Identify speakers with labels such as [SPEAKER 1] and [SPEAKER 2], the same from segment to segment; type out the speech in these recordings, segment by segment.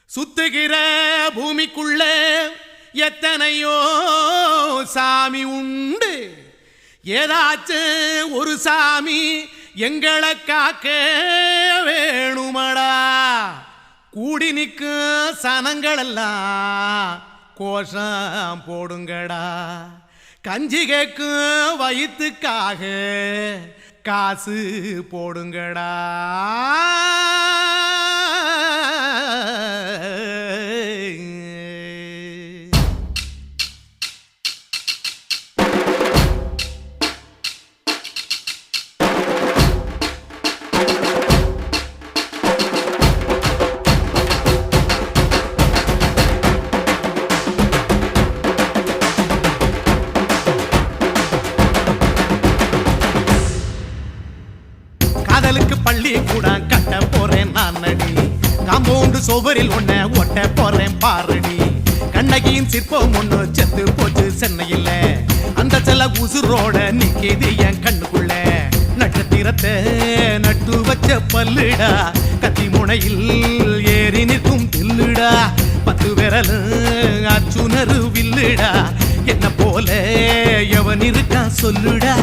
[SPEAKER 1] சுத்துகிற பூமிக்குள்ள எத்தனையோ சாமி உண்டு. ஏதாச்சும் ஒரு சாமி எங்களை காக்க வேணுமடா. கூடி நிற்கும் சனங்களெல்லாம் கோஷம் போடுங்கடா. கஞ்சி கேக்கும் வயிற்றுக்காக காசு போடுங்கடா. காதலுக்கு பள்ளி கூட கட்ட போறேன் நான் நடி. காம்பவுண்டு சோவரில் ஒன்ன ஒட்ட போறேன் பாரடி. கண்ணகியின் சிற்பம் ஒண்ணு செத்து போச்சு சென்னையில். அந்த செல்ல உசுரோட நிக்கிது என் கண்ணுக்குள்ள. நட்சத்திரத்தை நட்டு வச்ச பல்லுடா. கத்தி முனையில் ஏறி நிற்கும் தில்லுடா. 10 விரல் அச்சுணரு வில்லுடா. என்ன போல எவன் இருக்கா சொல்லுடா.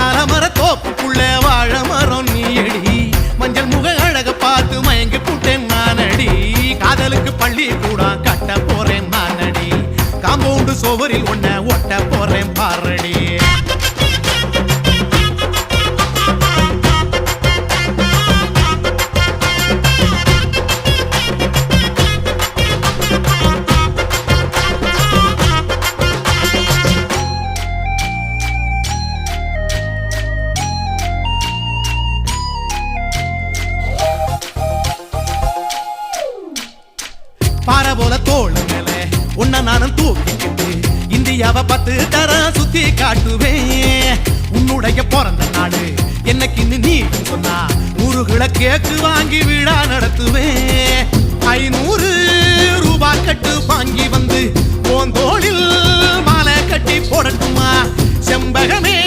[SPEAKER 1] அலமர தோப்புக்குள்ள வாழ மரம் நீயடி. மஞ்சள் முக அழக பார்த்து மயங்கி கூட்டேன் நானடி. காதலுக்கு பள்ளி கூட கட்ட போறேன் நானடி. காம்பவுண்டு சோவரில் ஒன்ன ஒட்ட போறேன் பாரடி. பாறை போல தோளு மேல உன்ன நானும் தூக்கிக்கிட்டு இந்தியாவை 10 தரம் சுத்தி காட்டுவேன். உன்னுடைய பிறந்த நாடு என்னைக்கு நீ சொன்னா 100 கிலோ கேக்கு வாங்கி விழா நடத்துவேன். 500 ரூபாய் கட்டு வாங்கி வந்து உன் தோளில் மாலை கட்டி போடட்டுமா. செம்பகமே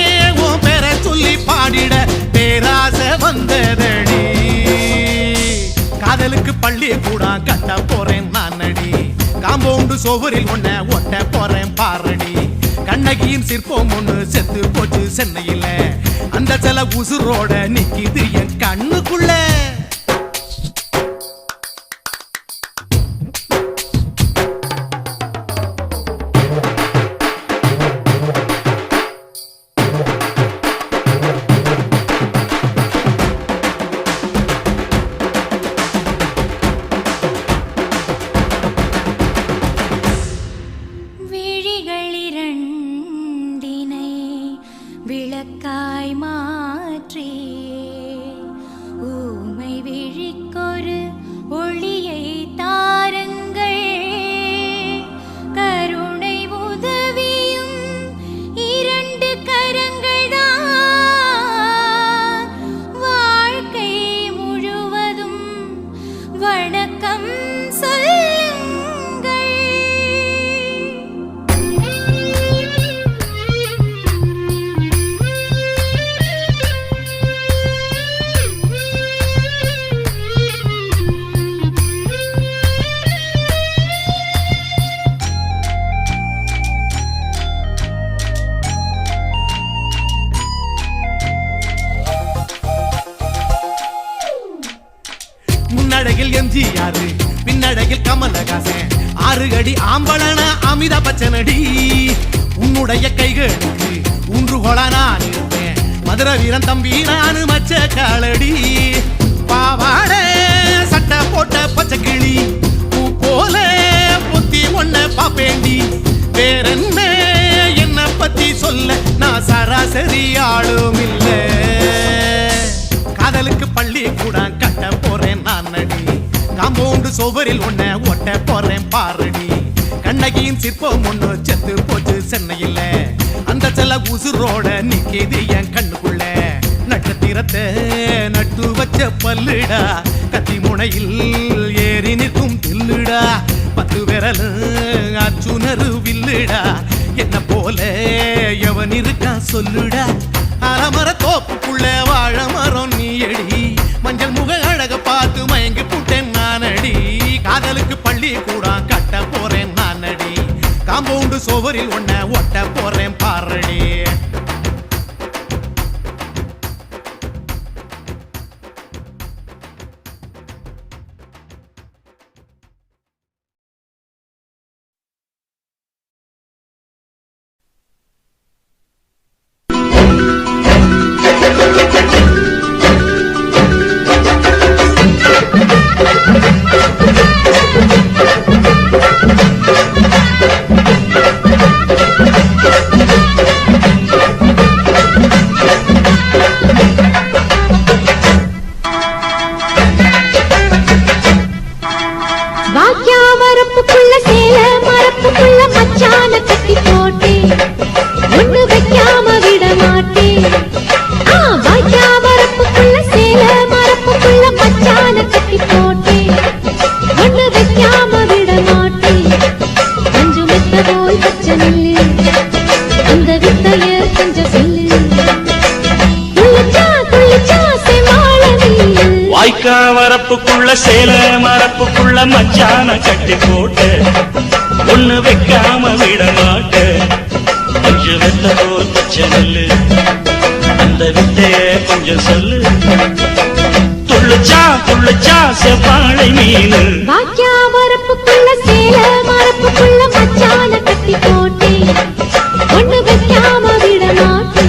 [SPEAKER 1] உன் பேரை சொல்லி பாடிட பேராசை வந்ததடி. காதலுக்கு பள்ளி கூட கட்ட போறேன் நானடி. காம்பவுண்டு சோவரில் ஒன்ன ஒட்ட போறேன் பாரடி. கண்ணகியின் சிற்பம் ஒண்ணு செத்து போச்சு சென்னையில். அந்த சில உசுரோட நிக்கிது என் கண்ணுக்குள்ள.
[SPEAKER 2] விளக்காய் மாற்றி ஊமை விழிக்கொரு ஒளியை தாருங்கள். கருணை உதவியும் 2 கரங்கள் தான். வாழ்க்கை முழுவதும் வணக்கம்
[SPEAKER 1] முன்னழகில் எம்ஜிஆர் பின்னழகில் கமலஹாசன் 6 அடி ஆம்பளன அமிதாப் பச்சனடி. உன்னுடைய கைகளுக்கு ஊன்றுகோலா நான் இருப்பேன். மதுரை வீரன் தம்பி நான் மச்ச காலடி. பாவாட சட்டை போட்ட பச்சை கிளி பூ போல பொத்தி ஒன்ன பாப்பேண்டி. வேறென்ன என்ன பத்தி சொல்ல நான் சராசரி ஆளும் இல்ல. காதலுக்கு பள்ளி கூட கட்ட போறேன் நானடி. காம்பவுண்டு சோவரில் ஒன்ன ஒட்ட போறேன் பாரடி. கண்ணகியின் சிற்பம் ஒண்ணு செத்து போச்சு சென்னையில். அந்த செல்ல உசுரோட நிக்கிது என் கண்ணுக்குள்ள. நட்சத்திரத்தை நட்டு வச்ச பல்லுடா. கத்தி முனையில் ஏறி நிற்கும் தில்லுடா. 10 விரல் அச்சுணரு வில்லுடா. என்ன போல எவன் இருக்கா சொல்லுடா. அலமர தோப்புக்குள்ள வாழ மரம் நீயடி. மஞ்சள் முக அழக பார்த்து மயங்கி கூட்டேன் நானடி. காதலுக்கு பள்ளி சோவரில் ஒன்ன ஒட்ட போறேன் பாரடி.
[SPEAKER 3] வரப்புக்குள்ள சேல மரப்புக்குள்ள மச்சான கட்டி போட்டு ஒண்ணு வைக்காம விட மாட்ட. கொஞ்சம் வெத்த போல் பச்சை நெல்லு அந்த வித்தைய கொஞ்சம் சொல்லு. துள்ளுச்சா துள்ளுச்சா செவ்வாழை மீனு.
[SPEAKER 2] வரப்புக்குள்ள சேல மரப்புக்குள்ள மச்சான கட்டி போட்டு ஒண்ணு வைக்காம விட மாட்டேன்.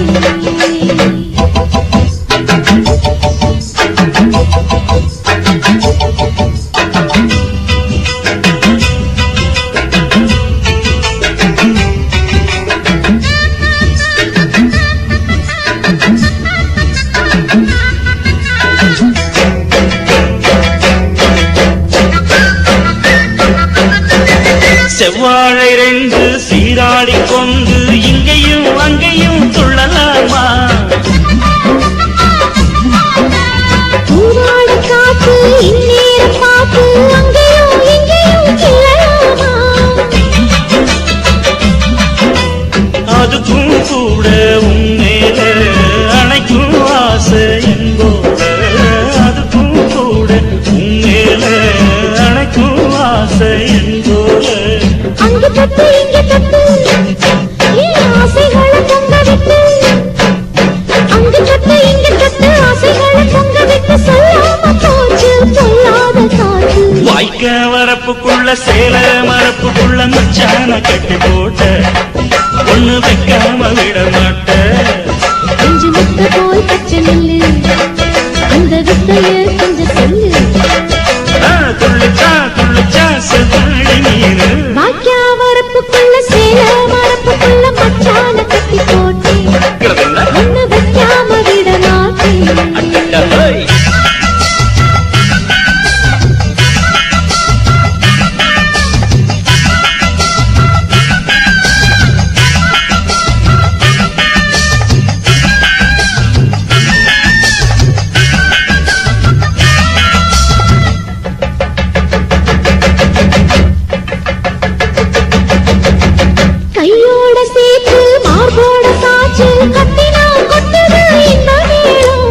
[SPEAKER 3] செவ்வாழை ரெண்டு சீராடி கொண்டு இங்கேயும் அங்கேயும் துள்ளலாமா?
[SPEAKER 2] காத்து இந்நேரம் பார்த்து அங்கேயும் இங்கேயும் செல்லலாமா?
[SPEAKER 3] அதுக்கும் கூட உன்னேல அணைக்கும் ஆசை என்போட. அதுக்கும் கூட உன்னேல அணைக்கும் ஆசை என்போட.
[SPEAKER 2] அங்கு தட்டு இங்க தட்டு ஆசைகளை பொங்க விட்டு. அங்கு தட்டு இங்க தட்டு ஆசைகளை பொங்க விட்டு. சொல்லாம போச்சு சொல்லாத காற்று.
[SPEAKER 3] வாய்க்க வரப்புக்குள்ள சேல மரப்புக்குள்ள மச்சான கட்டி போட்ட ஒண்ணு வைக்காம விட மாட்ட.
[SPEAKER 2] அஞ்சு முட்டை போல் பச்சை நெல்லு அந்த வித்தைய கொஞ்சம் சொல்லு.
[SPEAKER 3] துள்ளுச்சா துள்ளுச்சா செவ்வாழை மீனு.
[SPEAKER 2] வரப்புக்குள்ள சேல மரப்புக்குள்ள மச்சான கட்டி போட்டு ஒண்ணு வைக்காம விட மாட்டேன். கையோட சேர்த்து மார்போட சாச்சு கட்டினா கொட்டுது இந்த நேரம்.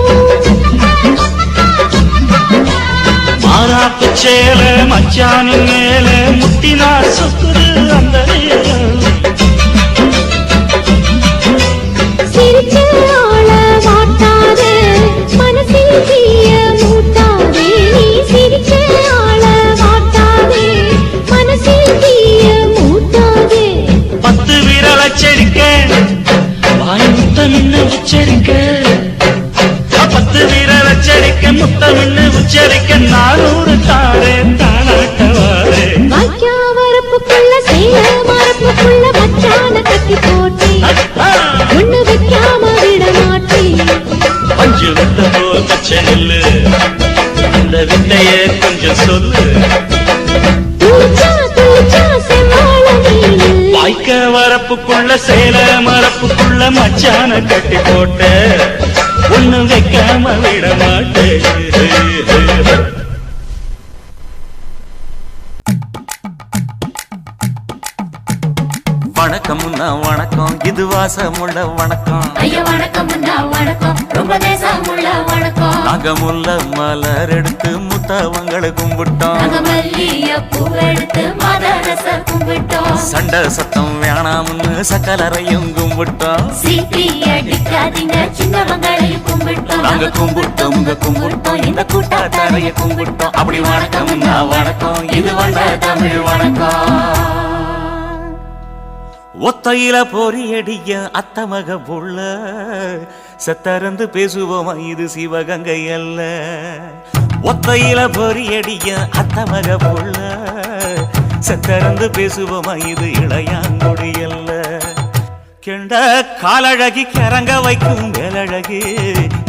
[SPEAKER 3] மாறாப்பு சேல மச்சானின் மேல முட்டினா சுத்துது அந்த நேரம்.
[SPEAKER 2] சிரிச்ச ஆள மாட்டாதே மனசில் தீய மூட்டாதே. நீ சிரிச்ச ஆள மாட்டாதே மனசில் தீய மூட்டாதே.
[SPEAKER 3] 10 விரல் அச்சரிக்க வாய் முத்தமின்னு உச்சரிக்க. 10 விரல் அச்சரிக்க முத்தமின்னு உச்சரிக்க. 400 தாரே தானாட்டவாரே.
[SPEAKER 2] வரப்புக்குள்ள சேல மரப்புக்குள்ள மச்சான கட்டி போட்டு ஒண்ணு வைக்காம விட மாட்டேன்.
[SPEAKER 3] பஞ்சு வித்த போல் பச்சை நெல்லு அந்த வித்தைய கொஞ்சம் சொல்லு. வாய்க்க வரப்புக்குள்ள சேல மரப்புக்குள்ள மச்சான கட்டி போட்ட ஒண்ணு வைக்காம விட மாட்டேன்.
[SPEAKER 4] வணக்கம்னா வணக்கம் இது வாசமுள்ள வணக்கம்
[SPEAKER 2] ஐயா வணக்கம்னா வணக்கம் ரொம்ப தேசமுள்ள வணக்கம்
[SPEAKER 4] நாங்க முல்ல மலர் எடுத்து முத்தவங்களை கும்பிட்டோம்
[SPEAKER 2] நாங்க மல்லிய பூவெடுத்து மதரச கும்பிட்டோம்
[SPEAKER 4] சண்டை சத்தம் வேணாம்னு சக்கலரையும் கும்பிட்டோம்
[SPEAKER 2] சீட்டி அடிக்காதீங்க சின்னவங்களையும் கும்பிட்டோம்
[SPEAKER 4] நாங்க கும்பிட்டோம் கும்பிட்டோம் இந்த கூட்டாத்தாரைய கும்பிட்டோம் அப்படி வணக்கம்னா வணக்கம் இது வந்த தமிழ் வணக்கம் ஒத்தையில பொறியடிய அத்தமக புள்ள செத்தறந்து பேசுவோமா இது சிவகங்கை அல்ல ஒத்தையில பொறியடிய அத்தமக புள்ள செத்தறந்து பேசுவோமா இது இளையாங்குடி அல்ல கெண்ட காலழகி கிறங்க வைக்கும் வேலழகு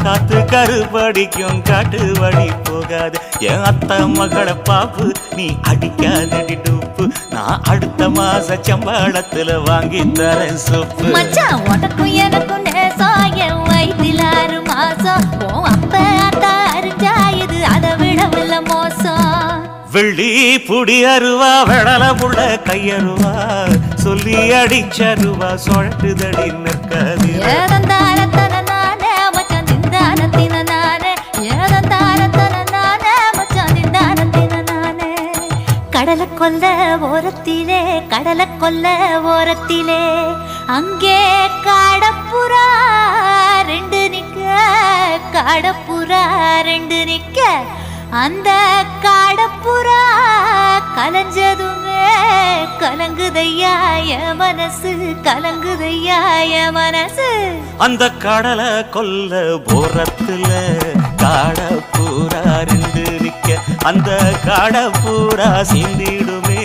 [SPEAKER 4] காத்து கருப்படிக்கும் காட்டு வழி போகாது என் அத்த மகளை பாப்பு நீ அடிக்காதடி டூப்பு நான் அடுத்த மாச சம்பளத்துல வாங்கி தரேன் சோப்பு
[SPEAKER 2] மச்சான் உனக்கும் எனக்கும் நேசம் என் வயிற்றில் 6 மாசம் உன் அப்ப அத்தா அரிஞ்சா இது அதை விடவில்லை மோசம்
[SPEAKER 4] வெள்ளி புடி அருவா வெடல புள்ள கையருவா சொல்லி அடிச்சருவா சொழட்டுதடி நிற்காது
[SPEAKER 2] ஏதந்தாரத்தன நானே மச்சான் திண்டாரத்தின நானே ஏதந்தாரத்தன நானே மச்சான் திண்டாரத்தின நானே கடலை கொல்ல ஓரத்திலே அங்கே காடப்புறா ரெண்டு நிக்க அந்த காடப்புறா கலஞ்சதுமே கலங்குதையா என் மனசு
[SPEAKER 4] அந்த கடலை கொல்ல போரத்துல காடப்பூரா ரெண்டு நிக்க அந்த காடப்பூரா சிந்திடுமே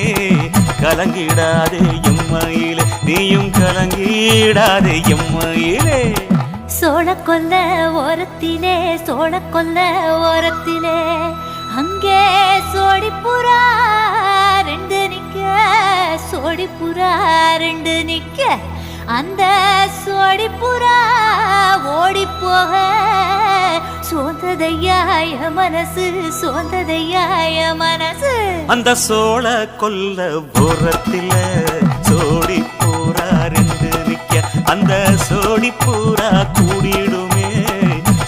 [SPEAKER 4] கலங்கிடாதே எம்மையிலே நீயும் கலங்கிடாதே எம்மையிலே
[SPEAKER 2] சோழக்கொல்ல ஓரத்திலே அங்கே சோடிப்புறா ரெண்டு நிக்க அந்த சோடிப்புறா ஓடி போக சோந்ததையாய மனசு
[SPEAKER 4] அந்த சோழ கொல்ல ஓரத்தில சோடி பூரா ரெண்டு நிக்க அந்த சோடி பூரா கூடிடுமே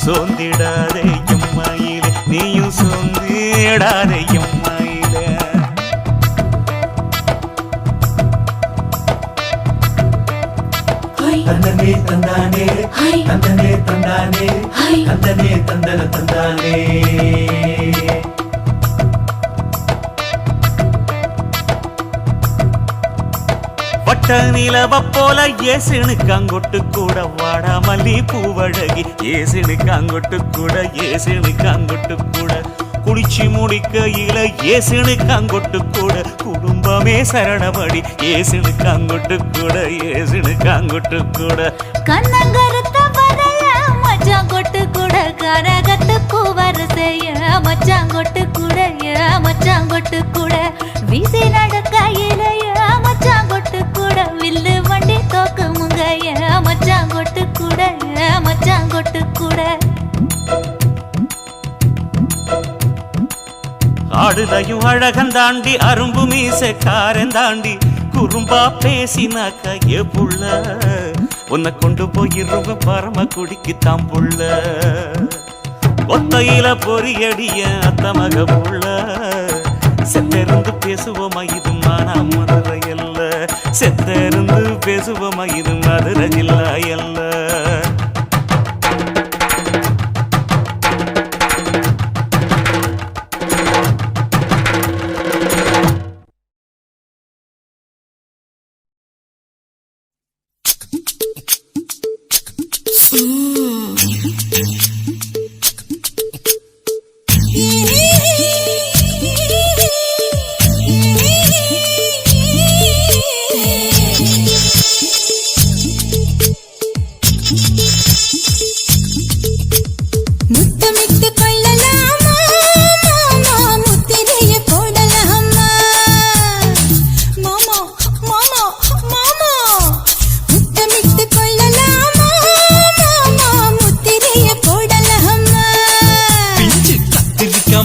[SPEAKER 4] சோந்திடாதே எம்மையிலே நீயும் சோந்திடாதே எம்மையிலே
[SPEAKER 5] தந்தனே தந்தானே தந்தனே தந்தானே தந்தனே தந்தன தந்தானே
[SPEAKER 4] வட்ட நிலவ போல ஏசுனுக்காங்கொட்டு கூட வாடா மல்லி பூவழகி ஏசுனுக்காங்கொட்டு கூட குளிச்சு முடிக்கையில ஏசுனுக்காங்கொட்டு கூட குடும்பமே சரணமடி ஏசுனுக்காங்கொட்டு கூட
[SPEAKER 2] கண்ணங்கருத்த வரைய மச்சாங்கொட்டு கூட கரகத்து பூவரசைய மச்சாங்கொட்டு கூட வீசி நடக்கையிலைய மச்சாங்கொட்டு கூட வில்லு வண்டி தோக்கு முங்கைய மச்சாங்கொட்டு கூட
[SPEAKER 4] ஆடுதையும் அழகந்தாண்டி அரும்பு மீசக்காரன் தாண்டி குறும்பா பேசினாக்க ஏ புள்ள உன்னை கொண்டு போயிருவ பரம குடிக்கு தாம் புள்ள ஒத்தையில பொறியடிய அத்தமக புள்ள செத்தெருந்து பேசுவோமா இது மானா மதுரை அல்ல செத்தெருந்து பேசுவோமா இது மதுரை ஜில்லா அல்ல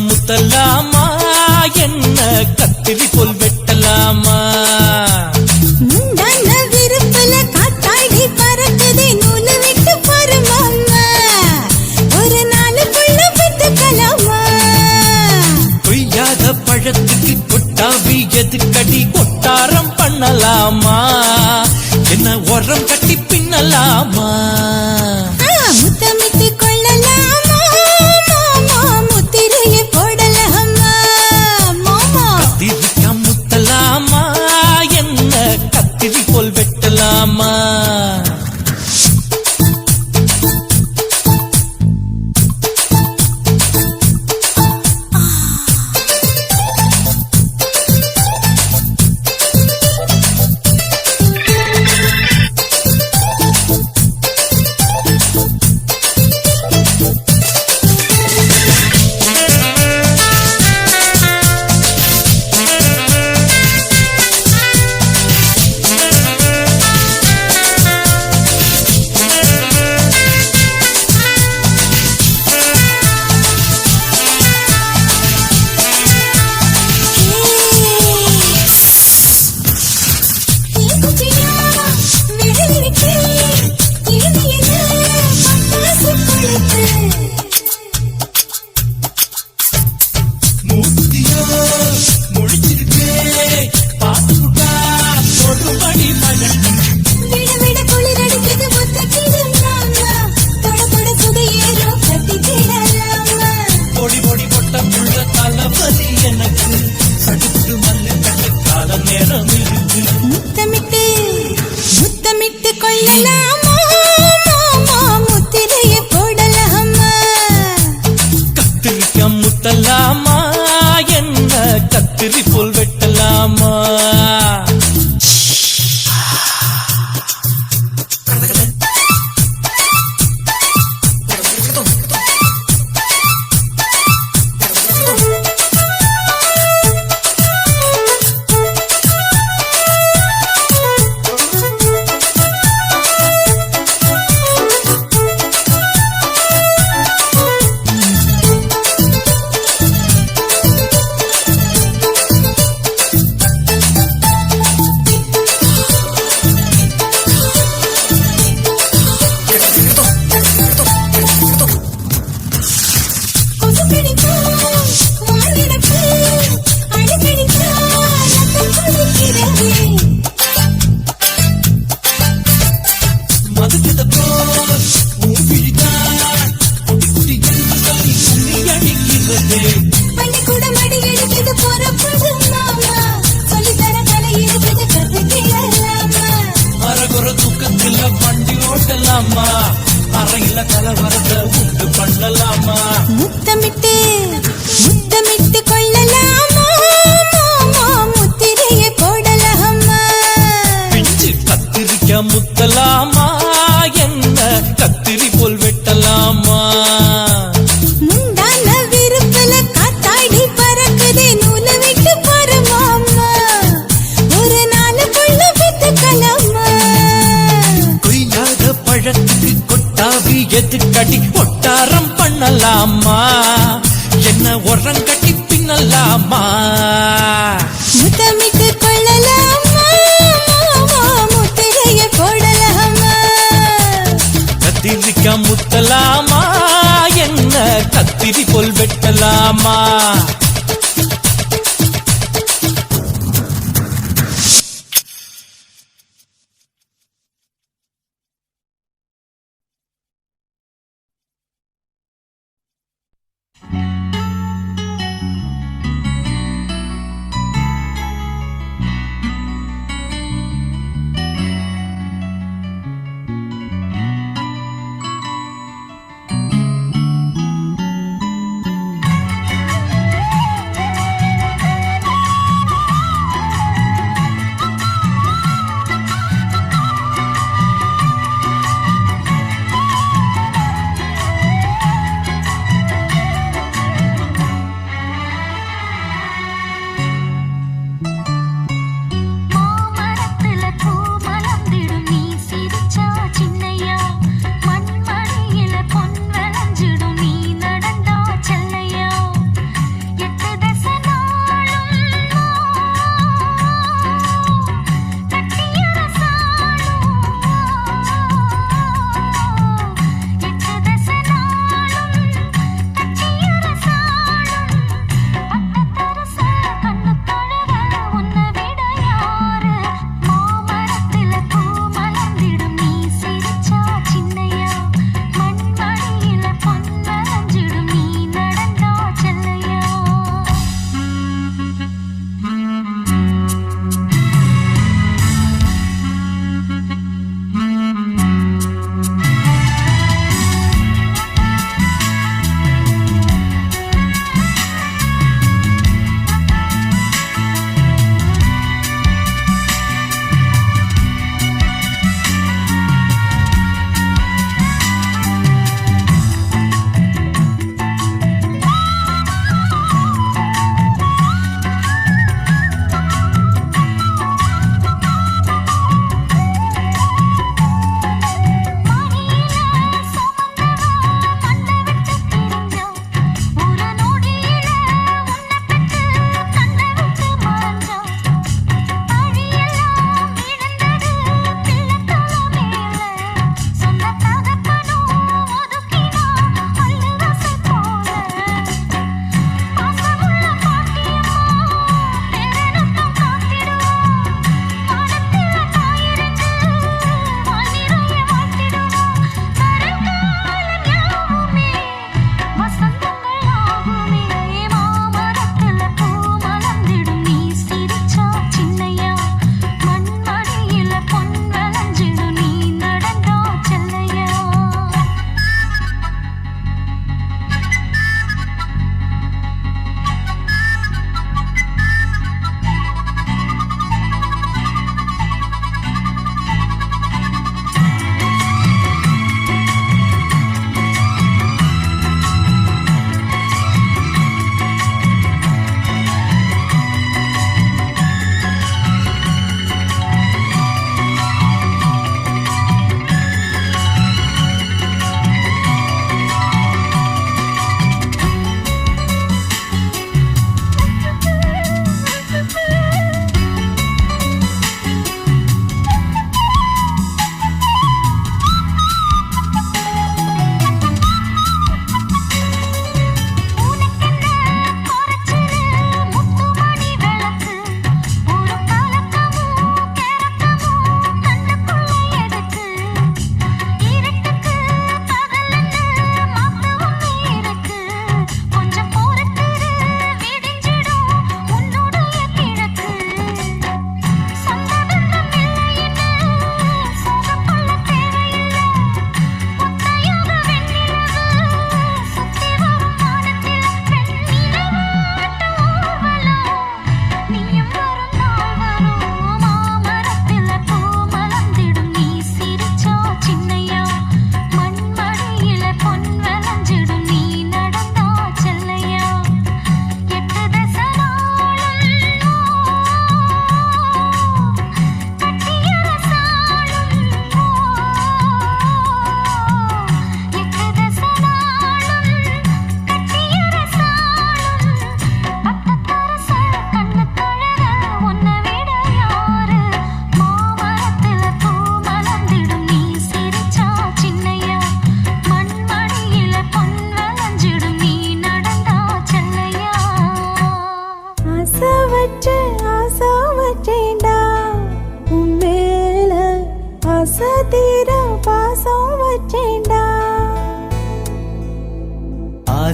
[SPEAKER 6] முத்தலாமா என்ன கத்திரி போல் வெட்டலாமா
[SPEAKER 2] முந்தான விரு
[SPEAKER 6] எதுக்கடி கொட்டாரம் பண்ணலாமா என்ன உரம் கட்டி பின்னலாமா
[SPEAKER 2] முத்தமிட்டு கொள்ளலாமா மாமா முத்திரையை போடலாமா மாமா
[SPEAKER 6] கத்திரிக்கா முத்தலாமா என்ன கத்திரி போல் வெட்டலாமா
[SPEAKER 2] முத்தமிட்டு கொள்ளலாமா மாமா முத்திரையை போடலாமா
[SPEAKER 6] கத்திரிக்கா முத்தலாமா என்ன கத்திரி போல் வெட்டலாமா அறையில கலவரத்தை உண்டு பண்ணலாமா
[SPEAKER 2] முத்தமிட்டு முத்தமிட்டு கொள்ளலாமா மாமா முத்திரையை போடலாமா
[SPEAKER 6] பிஞ்சு கத்திரிக்கா முத்தலாமா என்ன கத்திரி போல் வெட்டலாமா
[SPEAKER 2] முந்தான விருப்பல காத்தாடி பறக்குதே நூல விட்டு போற மாமா ஒரு நாளுக்குள்ள வித்துக்கலாமா
[SPEAKER 6] கொய்யாத பழத்துக்கு கொட்டாவி எதுக்கடி ஒட்டாரம் பண்ணலாமா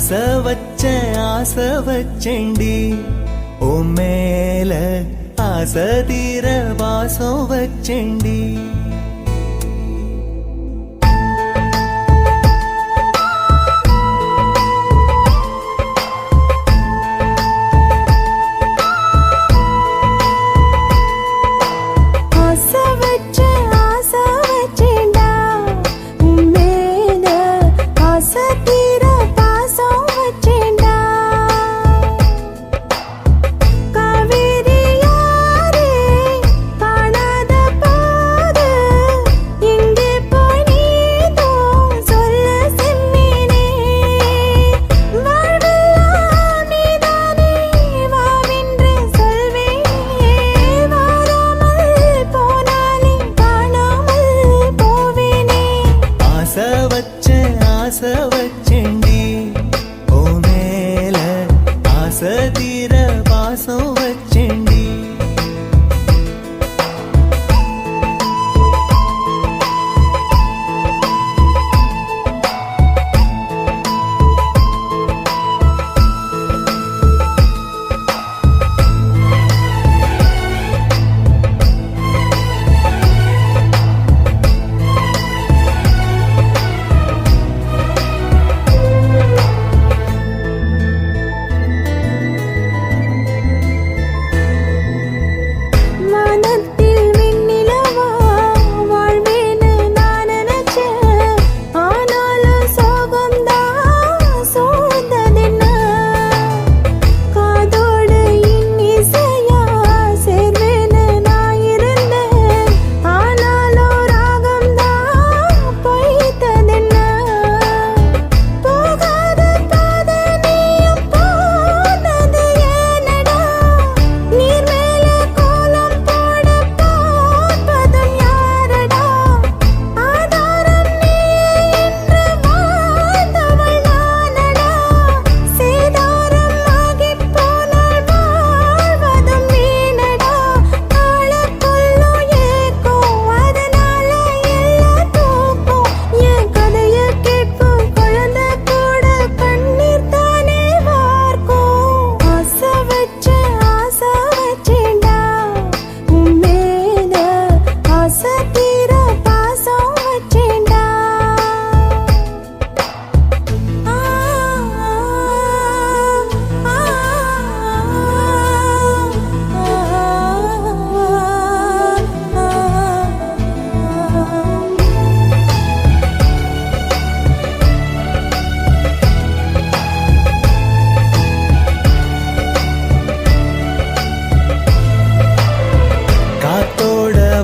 [SPEAKER 5] ஆசை வச்சேண்டி ஓ மேல ஆசை தீர வாசம் வச்சேண்டி ஆசை வச்சேண்டி ஓ மேல ஆசை தீர வாசம் வச்சேண்டி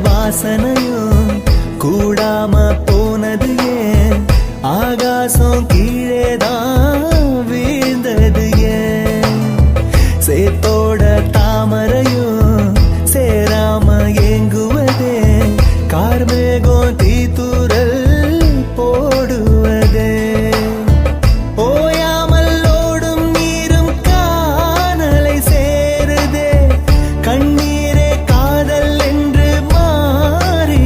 [SPEAKER 5] வாசனையும் கூடாம போனது ஏன் ஆகாசம் கீழேதான் வீழ்ந்தது ஏன் சேத்தோட தாமரையும் சேராம ஏங்குவதே கார்மேகம் தீத்துரல் போடுவதே ஓயாமல் ஓடும் நீரும் காணலை சேருதே கண்ணீரே காதல் என்று மாறி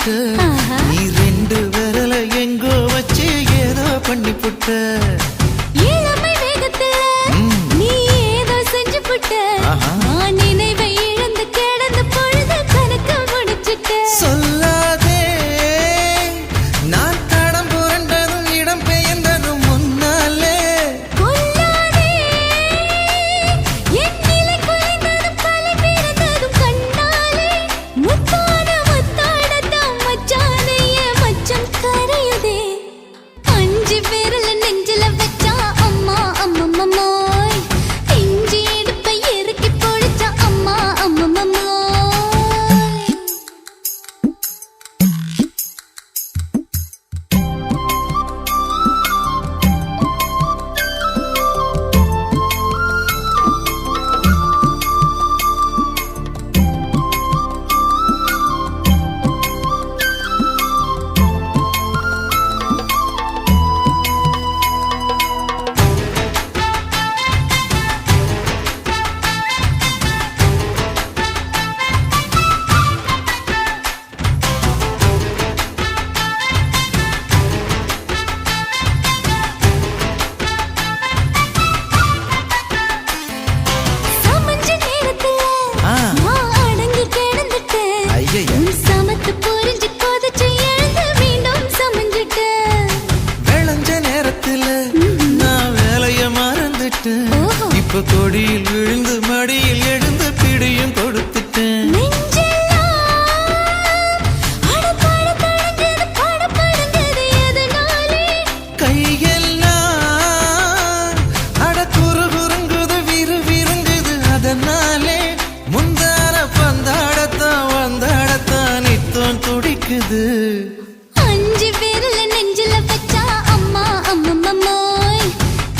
[SPEAKER 5] புட்ட நீ ரெண்டு விரல எங்கோ வச்சு ஏதோ பண்ணி புட்ட
[SPEAKER 2] இளமை வேகத்துல நீ ஏதோ செஞ்சு புட்ட நான் நினைவை இழந்து கிடந்த பொழுது கணக்கு முடிச்சிட்ட
[SPEAKER 5] சொல்லாதே நான் தடம் புரண்டதும் இடம் பெயர்ந்ததும் முன்னாலே
[SPEAKER 2] கொல்லாதே என் நிலை குலைந்ததும் பல பிறந்ததும் கண்ணாலே முத்தான முத்தாடத்தான் மச்சானைய மச்சம் கரையுதே அஞ்சு விரல நெஞ்சில வச்சா அம்மா அம்மம்மோய் இஞ்சி இடுப்பை இறுக்கி பொடிச்சா அம்மா அம்மம்மோய் சமஞ்ச நேரத்துல நான் அடங்கி கிடந்துட்டேன்
[SPEAKER 5] ஐயைய.
[SPEAKER 2] உன் சமத்து புரிஞ்சு கொதிச்சு எழுந்து மீண்டும் சமஞ்சிட்டேன்
[SPEAKER 5] விளைஞ்ச நேரத்துல நான் வேலைய மறந்துட்டேன்
[SPEAKER 2] ஓஹோ.
[SPEAKER 5] இப்ப கொடியில் விழுந்து மடியில் எழுந்து பிடியும் கொடுத்துட்டேன்
[SPEAKER 2] நெஞ்செல்லாம் அடபாட தடங்குது படபடங்குது எதனாலே
[SPEAKER 5] கையெல்லாம் அட குறுகுறுங்குது விறுவிறுங்குது அதனாலே முந்தான பந்தாடத்தான் வந்தாடத்தான் நித்தம் துடிக்குது
[SPEAKER 2] அஞ்சு விரல நெஞ்சில வச்சா அம்மா அம்மம்மோய்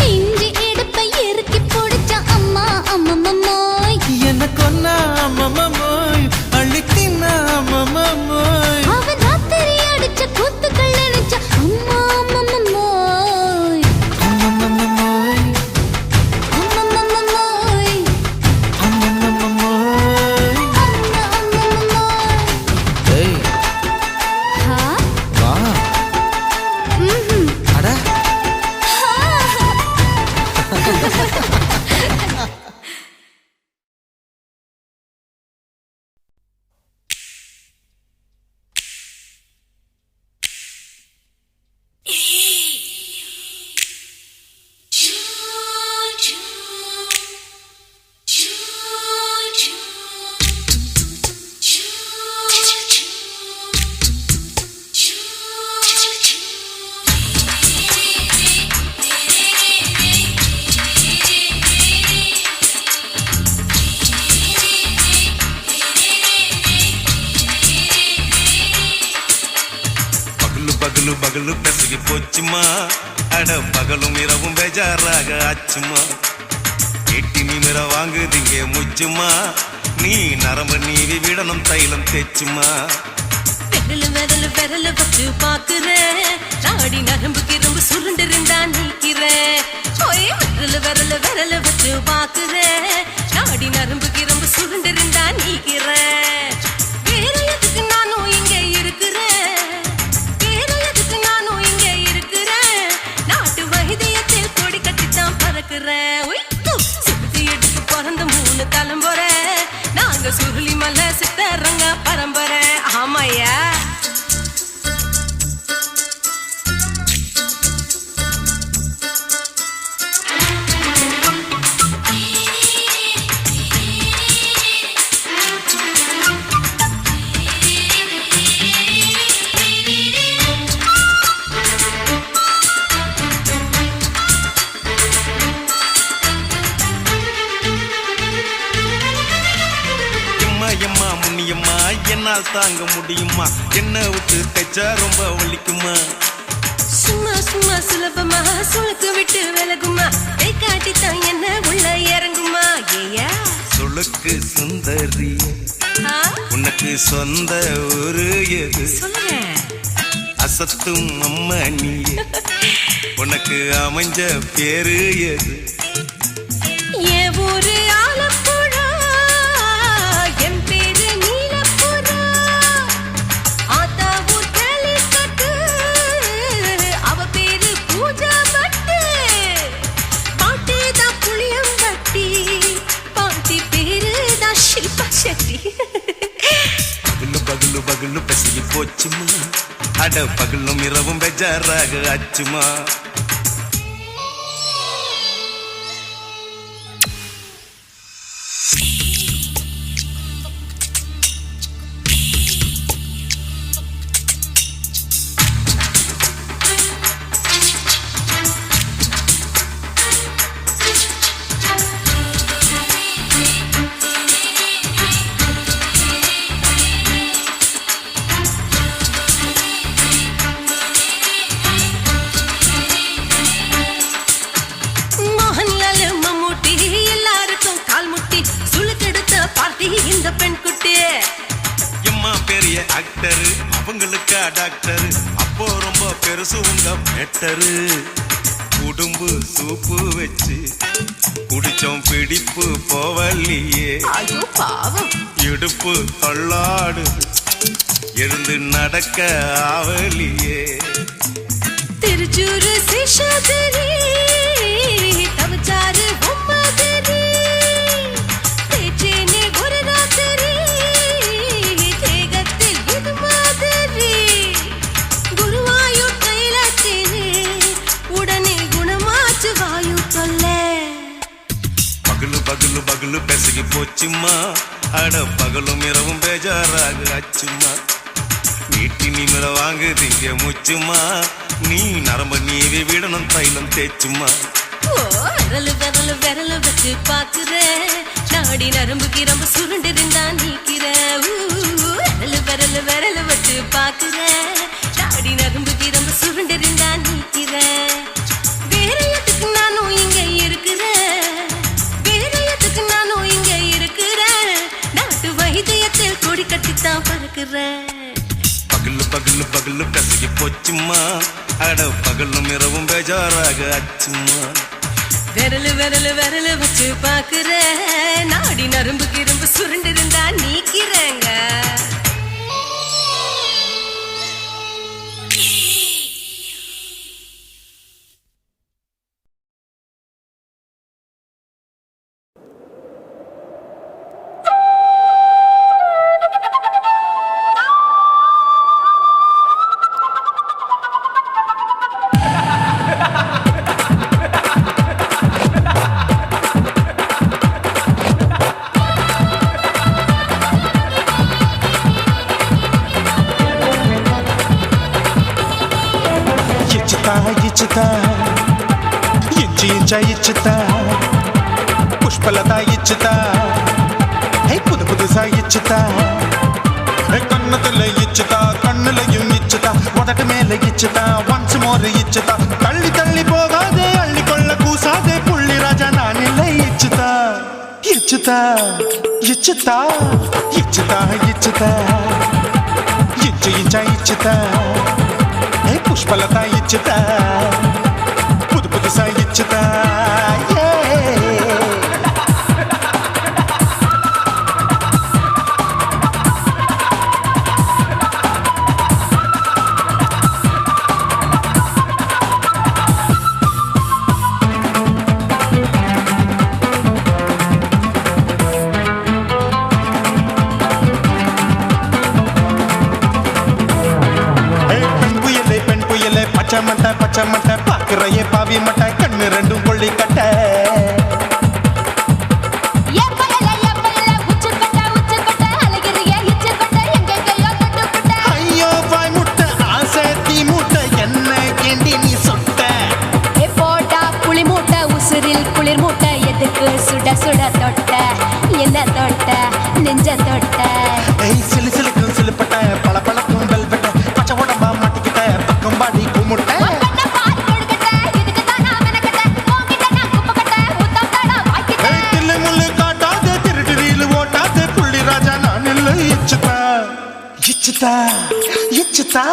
[SPEAKER 2] இஞ்சி இடுப்பை இறுக்கி பொடிச்சா அம்மா அம்மம்மோய்
[SPEAKER 5] என்ன கொன்னா அம்மம்மோய் அள்ளி தின்னா அம்மம்மோய்
[SPEAKER 2] அவன் ராத்திரி அடிச்ச கூத்துக்கள் நினைச்ச அம்மா அம்மம்மோய்
[SPEAKER 5] அம்மம்மோய்
[SPEAKER 2] அம்மம்மோய்
[SPEAKER 5] அம்மம்மோய்
[SPEAKER 2] அம்மா அம்மம்மோய்
[SPEAKER 5] ஏய்
[SPEAKER 2] ஹா
[SPEAKER 5] வா
[SPEAKER 2] ம்ஹும்
[SPEAKER 5] அட
[SPEAKER 7] பகலு பகலு பகலு பெசகி போச்சுமா அட பகலும் இரவும் பேஜாராக ஆச்சுமா எட்டி நிமிர வாங்குதிங்க முச்சுமா நீ நரம்பு நீவி விடணும் தைலம் தேச்சுமா
[SPEAKER 8] விரல் விரல் வச்சு பாக்குறேன் நாடி நரம்பு கிரம்பு சுருண்டு இருந்தா நீக்கிறேன் விரல் வச்சு பாக்குறேன் நாடி நரம்பு கிரம்பு சுருண்டு இருந்தா நீக்கிறேன் வேற எதுக்கு நானும் இங்க இருக்கிறேன் வேற எதுக்கு நானும் இங்க இருக்கிறேன் நாட்டு வைத்தியத்தில் கொடி கட்டித்தான் பறக்கிறேன் சுத்தி எடுத்து பிறந்த 3 தலைமுறை நாங்க சுருளி மலை சித்தரங்க பரம்பரை ஆமாயா
[SPEAKER 7] எம்மா முன்னியம்மா என்னால் தாங்க முடியுமா என்ன விட்டு தைச்சா ரொம்ப வலிக்குமா
[SPEAKER 8] சும்மா சும்மா சுலபமா சுளுக்கு விட்டு விலகுமா கை காட்டித்தான் என்ன உள்ள இறங்குமா ஏயா
[SPEAKER 7] சுளுக்கு சுந்தரி உனக்கு சொந்த ஊரு எது
[SPEAKER 8] சொல்லுங்க
[SPEAKER 7] அசத்தும் அம்மா நீ உனக்கு அமைஞ்ச பேரு எது
[SPEAKER 8] என் ஊரு ஆலப்புழா என் பேரு நீலப்புறா ஆத்தா
[SPEAKER 7] போச்சுமா அட பகலும் இரவும் பெஜாராக ஆச்சுமா
[SPEAKER 8] இந்த பெண் குட்டி
[SPEAKER 7] எம்மா பெரிய ஆக்டர் அவங்களுக்கா டாக்டர் அப்போ ரொம்ப பெருசு உங்க மேட்டரு உடும்பு சூப்பு வச்சு குடிச்சோம் பிடிப்பு போவல்லையே
[SPEAKER 8] ஐயோ பாவம்
[SPEAKER 7] இடுப்பு தள்ளாடு எழுந்து நடக்க ஆவலியே
[SPEAKER 8] திருச்சூரு சேஷாதிரி தவச்சாரு பொம்மாதிரி தேச்சேனே ஒரு ராத்திரி தேகத்தில் இது மாதிரி குருவாயூர் தைலத்திலே உடனே குணமாச்சு வாயு தொல்ல
[SPEAKER 7] பகலு பகலு பகலு பெசகி போச்சுமா அட பகலும் இரவும் பேஜாராக ஆச்சுமா நீட்டி நிமிர வாங்குதீங்க முச்சுமா நீ நரம்ப நீவி விடணும் தைலம் தேச்சுமா
[SPEAKER 8] விரலு விரலு விரலு வச்சு பாக்குற நாடி நரம்பு கிரம்பு சுருண்டு இருந்தா நீக்கிற விரலு விரலு விரலு வச்சு பாக்குற நாடி நரம்பு கிரம்பு சுருண்டு இருந்தா நீக்கிற வேற எதுக்கு நானும் இங்க இருக்கிற வேற எதுக்கு நானும் இங்க இருக்கிற நாட்டு வைத்தியத்தில் கொடி கட்டித்தான் பறக்குற
[SPEAKER 7] பகலு பகலு பகலு பெசகி போச்சுமா அட பகலும் இரவும் பேஜாராக ஆச்சுமா
[SPEAKER 8] விரலு விரலு விரலு வச்சு பாக்குற நாடி நரம்பு கிரும்பு சுருண்டு இருந்தா நீக்கிறேங்க
[SPEAKER 1] இச்சுதா புஷ்பலதா இச்சுதா புது புதுசா இச்சுதா கண்ணத்துல இச்சுதா கண்ணுலையும் இச்சுதா உதட்டு மேல இச்சுதா ஒன்ஸ் மோர் இச்சுதா தள்ளி தள்ளி போகாதே அள்ளி கொள்ள கூசாதே புள்ளி ராஜா நான் இல்லை இச்சுதா இச்சுதா இச்சுதா இச்சுதா இச்சுதா இச்சு இச்சா இச்சுதா புஷ்பலதா இச்சுதா புது புதுசா இச்சுதா பச்சை மட்டை பாக்குறையே பாவி மட்டை கண்ணு ரெண்டும் கொள்ளி கட்ட ஐயோ வாய் முட்டை ஆசை தீ மூட்டை என்ன கேண்டி நீ சொட்ட
[SPEAKER 2] போட்டா புளி மூட்டை உசுரில் குளிர் மூட்டை எதுக்கு சுட சுட தொட்ட என்ன தொட்ட நெஞ்ச தொட்ட
[SPEAKER 1] சிலு சிலுக்கும் சிலுப்பட்ட பல பழக்கும் வெல்வெட்ட பச்சை உடம்பா மாட்டிக்கிட்ட பக்கம் பாடி குமுட்ட இச்சுதா இச்சுதா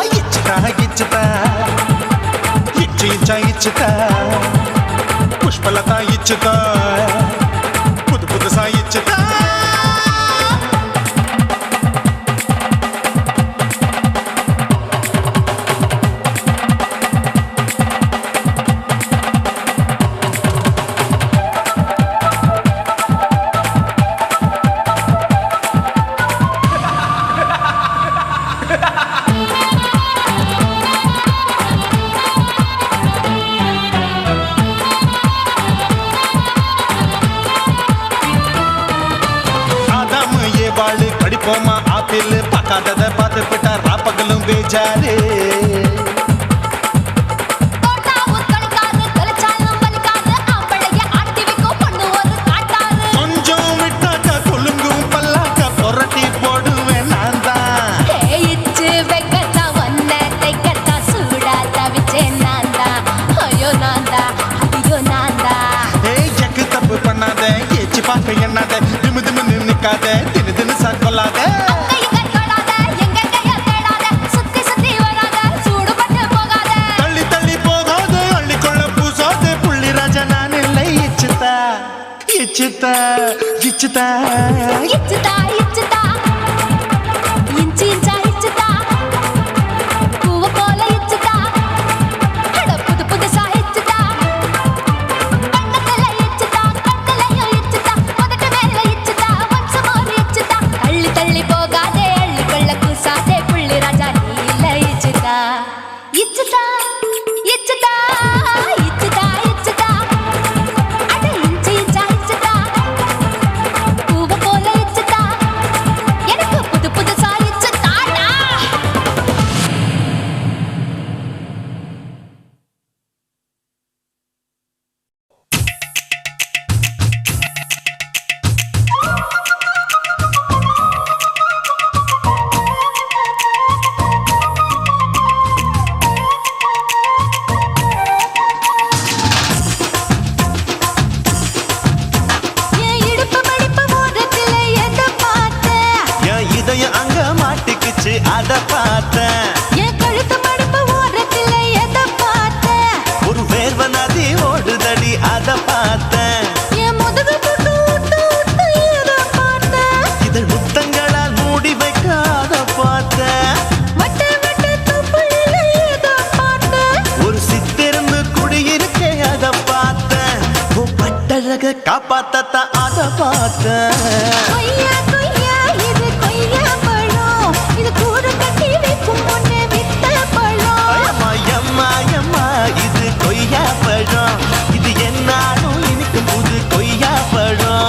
[SPEAKER 1] இச்சுதா இச்சுதா இச்சு இச்சா இச்சுதா புஷ்பலதா இச்சுதா புது புதுசா இச்சுதா
[SPEAKER 5] பார்க்காதத பார்த்து விட்டா ராப்பகலும் பேஜாரு கொஞ்சம் விட்டாக்க குலுங்கும் பல்லாக்க புரட்டி போடுவேன் நான் தான் எக்கு தப்பு பண்ணாத ஏச்சு பார்க்க எண்ணாத திமு திமு நின்னுக்காத தினு தினு சாக்கொள்ளாத தள்ளி தள்ளி போகாத அள்ளிக்கொள்ள பூசாத புள்ளி ராஜா நான் இல்லை இச்சுதா இச்சுதா இச்சுதா அத பார்த்தேன் ஒரு வேர்வ நதி ஓடுதடி அத பார்த்தேன் இதழ் முத்தங்களால் மூடி வைக்க அத பார்த்தேன் ஒரு சித்திருந்து குடியிருக்க அத பார்த்தேன் பட்டழக காப்பாத்தத்தான் அத பார்த்தேன் இது கொய்யா பழம் இது என்னாலும் இனிக்கும் புது கொய்யா பழம்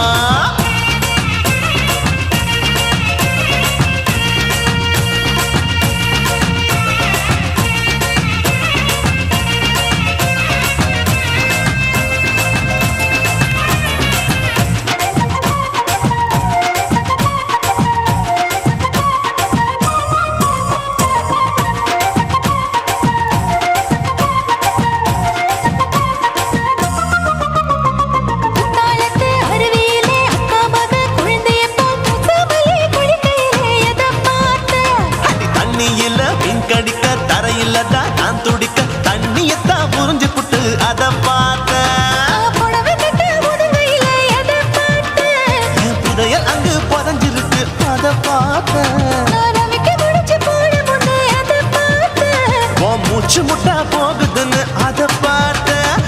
[SPEAKER 5] முட்டா போகுதுன்னு அத பார்த்தேன்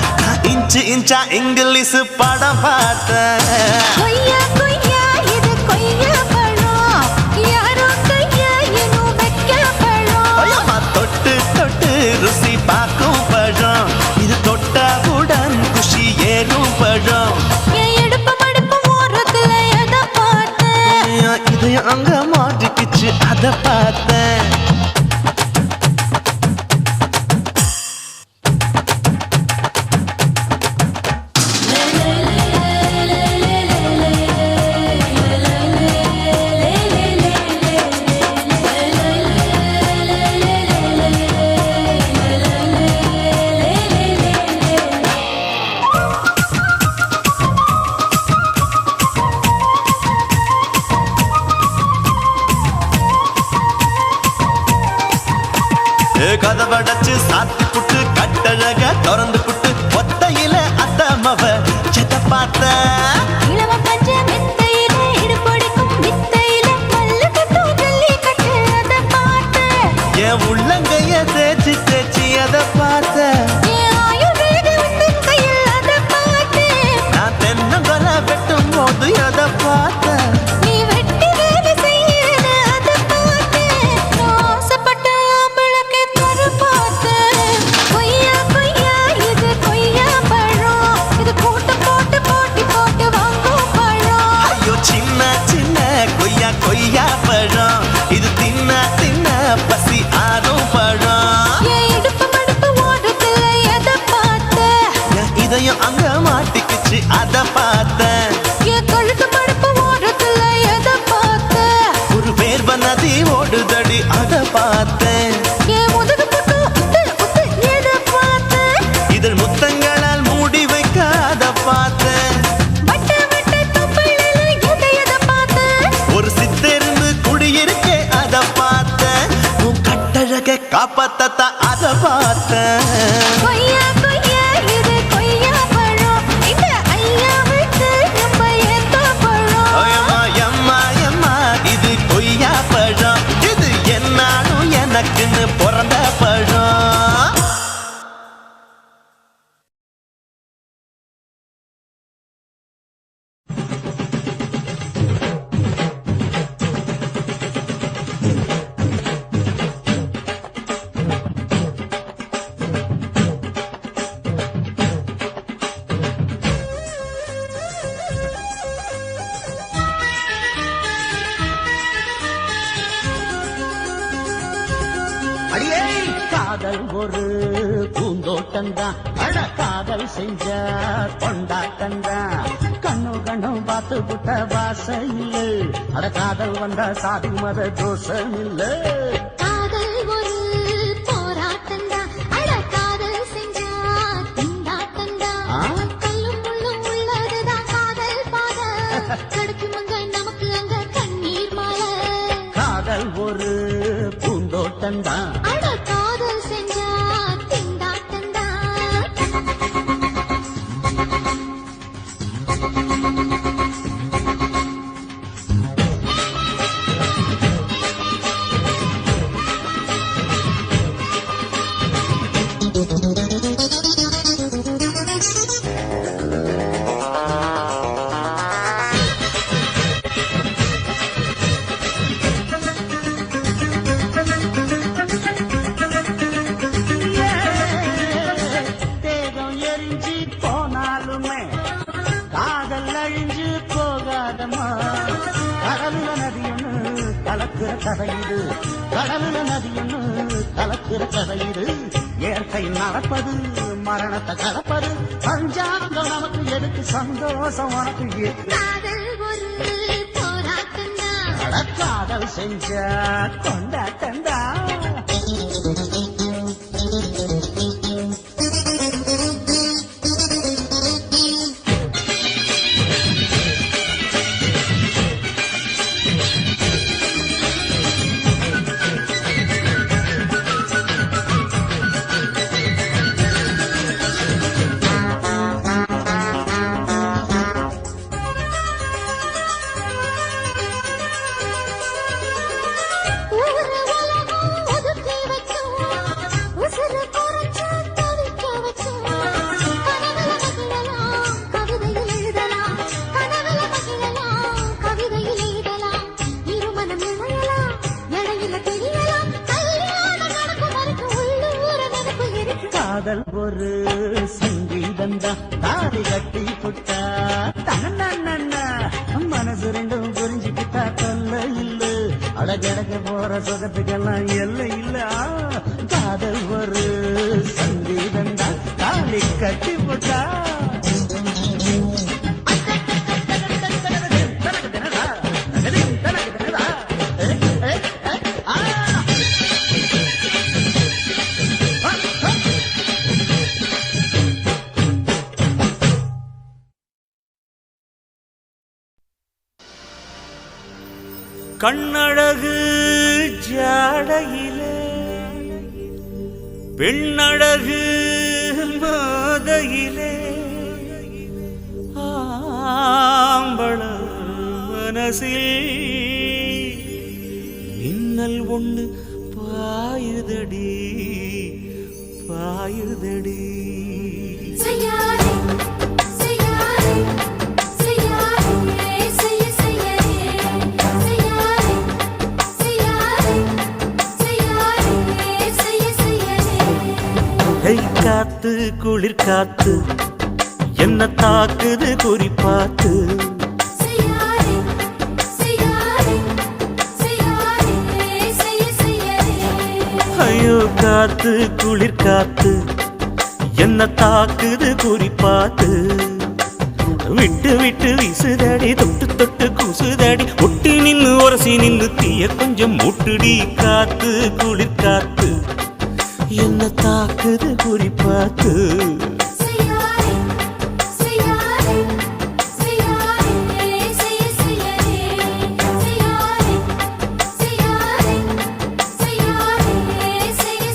[SPEAKER 5] இன்ச்சு இன்ச்சா இங்கிலீஷ் படம் பார்த்தேன் தொட்டு தொட்டு ருசி பார்க்கும் பழம் இது தொட்டாவுடன் குஷி ஏறும் பழம் இதயம் அங்க மாட்டிக்கிச்சு அத பார்த்தேன் கதவடைச்சு சாத்தி புட்டு கட்டழக திறந்து புட்டு ஒத்தையில அத்தமவ செத்த பார்த்த என் உள்ளங்கைய தேய்ச்சி தேய்ச்சி அத பார்த்த நான் தென்னங்கொல வெட்டும் போது அத பார்த்த கொய்யா பழம் இது தின்ன அப்பத்தத்த அத பார்த்தேன்.
[SPEAKER 2] கொய்யா கொய்யா இது கொய்யா பழம் இந்த ஐயாவுக்கு ரொம்ப ஏத்த பழம்
[SPEAKER 5] அம்மா எம்மா எம்மா இது கொய்யா பழம் இது என்னாலும் எனக்குன்னு பிறந்த பழம்.
[SPEAKER 9] காதல் ஒரு பூந்தோட்டம்தான் அட காதல் செஞ்ச கொண்டாட்டம்தான் கண்ணு கண்ணும் பார்த்து புட்ட வாசம் இல்ல அட காதல் வந்த சாதி மத தோஷம் இல்ல
[SPEAKER 2] காதல் ஒரு போராட்டம்தான் அட காதல் செஞ்சா திண்டாட்டம்தான் கல்லும் முள்ளும் உள்ளதுதான் காதல் பாத கிடைக்குமங்க நமக்கு அங்க கண்ணீர் மாலை
[SPEAKER 9] காதல் ஒரு பூந்தோட்டம்தான்
[SPEAKER 2] அட காதல் செஞ்சா திண்டாட்டம்தான்
[SPEAKER 9] தேகம் எரிஞ்சு போனாலுமே காதல் அழிஞ்சு போகாதம்மா கடலுல நதியொன்னு கலக்குற கதையுது கடலுல நதியொன்னு கலக்குற கதையுது இயற்கை நடப்பது மரணத்தை கலப்பது பஞ்சாங்கம் நமக்கு எதுக்கு சந்தோஷம் உனக்கு எதுக்கு?
[SPEAKER 2] காதல் ஒரு போராட்டம்தான்
[SPEAKER 9] அட காதல் செஞ்ச கொண்டாட்டந்தா
[SPEAKER 2] ஊரு உலகம் ஒதுக்கி வைக்கும் உசுறு குறைச்சு தவிக்க வைக்கும் கனவுல மகிழலாம் கவிதையில் எழுதலாம் கனவுல மகிழலாம் கவிதையில் எழுதலாம் இருமனம் இணையலாம் இடையில தெரியலாம் கல்யாணம் நடக்கும் வரைக்கும் உள்ளூர நினைப்பு இருக்கு
[SPEAKER 9] காதல் ஒரு சங்கீதந்தா தாடி கட்டி புட்டா தன்னண்ணா மனசு ரெண்டும் புரிஞ்சுக்கிட்டா தொல்ல இல்ல அழகழக போற சுகத்துக்கெல்லாம் எல்லை இல்ல காதல் ஒரு சங்கீதந்தா தாடி கட்டி புட்டா
[SPEAKER 6] கண்ணழகு ஜாடையிலே பெண்ணழகு மாதையிலே ஆம்பள மனசில் மின்னல் ஒண்ணு பாயுதடி பாயுதடி
[SPEAKER 2] செய்யாதே செய்யாதே செய்யாதே செய்ய செய்யாதே செய்யாதே செய்யாதே செய்யாதே செய்ய செய்யாதே
[SPEAKER 6] கை காத்து குளிர் காத்து என்ன தாக்குது குறிப்பாத்து
[SPEAKER 2] செய்யாதே செய்யாதே செய்யாதே செய்ய செய்யாதே
[SPEAKER 6] ஐயோ காத்து குளிர் காத்து என்ன தாக்குது குறிப்பாத்து விட்டு விட்டு வீசுதடி தொட்டு தொட்டு கூசுதடி ஒட்டி நின்னு உரசி நின்னு தீய கொஞ்சம் முட்டுடி காத்து குளிர் காத்து என்ன தாக்குது குறிப்பாத்து
[SPEAKER 2] செய்யாதே செய்யாதே செய்யாதே செய்ய செய்யாதே செய்யாதே செய்யாதே செய்யாதே செய்ய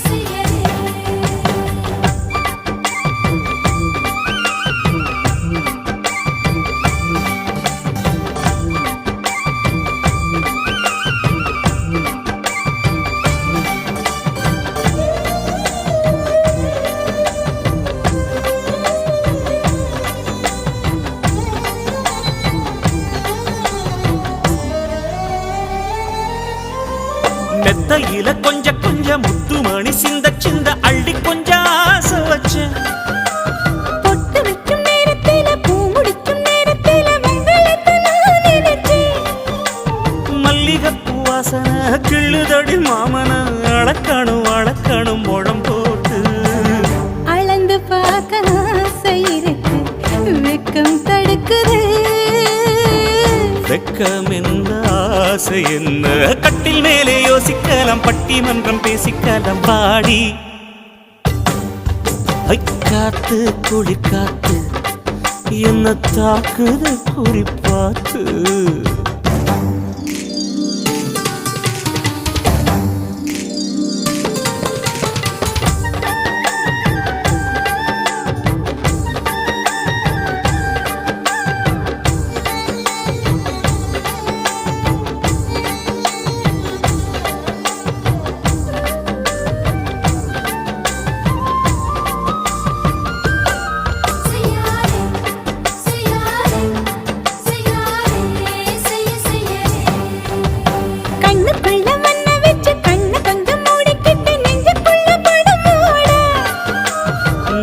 [SPEAKER 6] ஒத்தையில கொஞ்சம் கொஞ்சம் முத்துமணி சிந்த சிந்த அள்ளி கொஞ்சம் ஆசை வச்சேன்.
[SPEAKER 2] பொட்டு வைக்கும் நேரத்தில பூ முடிக்கும் நேரத்தில உங்களுக்கு நான் நினைச்சேன்.
[SPEAKER 6] மல்லிகைப்பூ வாசனை கிள்ளுதடி மாமன அளக்கணும் அளக்கணும் முழம் போட்டு.
[SPEAKER 2] அளந்து பார்க்க ஆசை இருக்கு, வெக்கம் தடுக்குது.
[SPEAKER 6] வெக்கம் என்ன ஆசை என்ன, கட்டில் மேலே யோசிக்கலாம் பட்டிமன்றம் பேசிக்கலாம் பாடி. காத்து குளிர் காத்து என்ன தாக்குது குறிப்பாத்து.
[SPEAKER 2] கண்ணுக்குள்ள மண்ண வச்சு கண்ணு கொஞ்சம் மூடிக்கிட்டு நெஞ்சுக்குள்ள படம் மூட.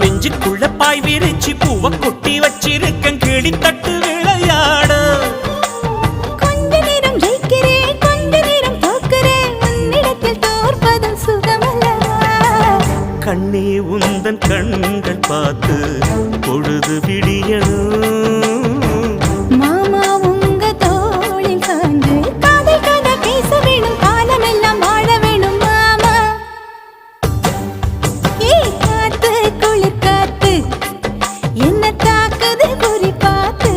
[SPEAKER 6] நெஞ்சுக்குள்ள பாய் விரிச்சு பூவ கொட்டி வச்சிருக்கேன் கிளி தட்டு விளையாட.
[SPEAKER 2] கொஞ்ச நேரம் ஜெயிக்கிறேன், கொஞ்ச நேரம் தோற்கிறேன், உன்னிடத்தில் தோற்பதும் சுகமல்லவா.
[SPEAKER 6] கண்ணே உந்தன் கண்கள் பார்த்து பொழுது விடியணும்.
[SPEAKER 2] மாமா உங்க தோளில் சாய்ந்து காதல் கதை பேச வேணும், காலமெல்லாம் வாழ வேணும் மாமா. காத்து குளிர் காத்து என்ன தாக்குது குறி பார்த்து.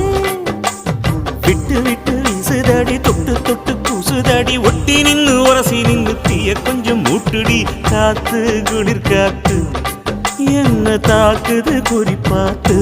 [SPEAKER 6] விட்டு விட்டு வீசுதடி தொட்டு தொட்டு கூசுதடி ஒட்டி நின்னு உரசி நின்னு தீய கொஞ்சம் மூட்டுடி. காத்து குளிர் காத்து என்ன தாக்குது குறி பார்த்து.